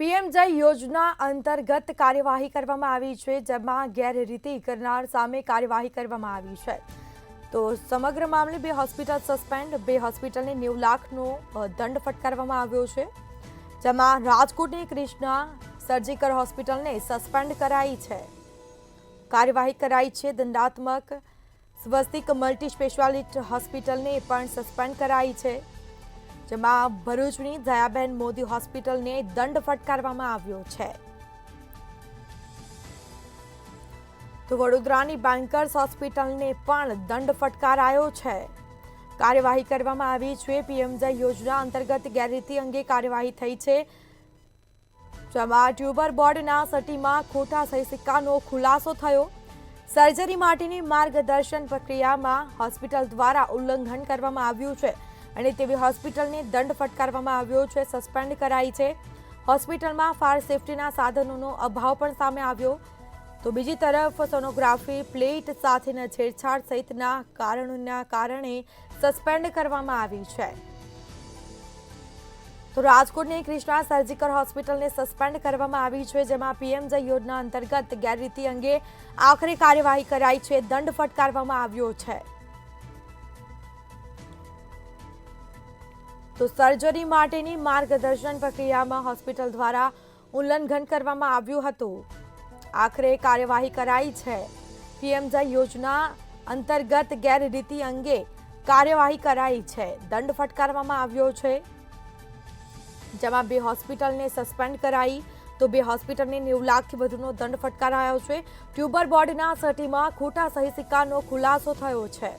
પીએમજય યોજના અંતર્ગત કાર્યવાહી કરવામાં આવી છે, જેમાં ગેરરીતિ કરનાર સામે કાર્યવાહી કરવામાં આવી છે। તો સમગ્ર મામલે 2 હોસ્પિટલ સસ્પેન્ડ, 2 હોસ્પિટલને 90 લાખનો દંડ ફટકારવામાં આવ્યો છે, જેમાં રાજકોટની કૃષ્ણા સર્જિકલ હોસ્પિટલને સસ્પેન્ડ કરાઈ છે। કાર્યવાહી કરાઈ છે। દંડાત્મક સ્વસ્તિક મલ્ટી સ્પેશિયાલિટી હોસ્પિટલને પણ સસ્પેન્ડ કરાઈ છે, જેમાં ભરૂચની દયાબેન મોદી હોસ્પિટલને દંડ ફટકારવામાં આવ્યો છે। તો વડોદરાની બેન્કર્સ હોસ્પિટલને પણ દંડ ફટકારાયો છે। કાર્યવાહી કરવામાં આવી છે। પીએમજય યોજના અંતર્ગત ગેરરીતિ અંગે કાર્યવાહી થઈ છે, જેમાં ટ્યુબર બોર્ડના સટીમાં ખોટા સહી સિક્કાનો ખુલાસો થયો। સર્જરી માટેની માર્ગદર્શન પ્રક્રિયામાં હોસ્પિટલ દ્વારા ઉલ્લંઘન કરવામાં આવ્યું છે અને તેવી હોસ્પિટલને દંડ ફટકારવામાં આવ્યો છે, સસ્પેન્ડ કરાઈ છે। હોસ્પિટલમાં ફાયર સેફટીના સાધનોનો અભાવ પણ સામે આવ્યો। તો બીજી તરફ સોનોગ્રાફી પ્લેટ સાથેના છેડછાડ સહિતના કારણોના કારણે સસ્પેન્ડ કરવામાં આવી છે। તો રાજકોટની કૃષ્ણા સર્જિકલ હોસ્પિટલને સસ્પેન્ડ કરવામાં આવી છે, જેમાં પીએમજય યોજના અંતર્ગત ગેરરીતિ અંગે આખરી કાર્યવાહી કરાઈ છે, દંડ ફટકારવામાં આવ્યો છે। તો સર્જરી માટેની માર્ગદર્શન પ્રક્રિયામાં હોસ્પિટલ દ્વારા ઉલ્લંઘન કરવામાં આવ્યું હતું। આખરે કાર્યવાહી કરાઈ છે। પીએમજય યોજના અંતર્ગત ગેરરીતિ અંગે કાર્યવાહી કરાઈ છે, દંડ ફટકારવામાં આવ્યો છે, જેમાં 2 હોસ્પિટલને સસ્પેન્ડ કરાઈ, તો 2 હોસ્પિટલને 90 લાખથી વધુનો દંડ ફટકારાયો છે। ટ્યુબર બોર્ડના સટીમાં ખોટા સહી સિક્કાનો ખુલાસો થયો છે।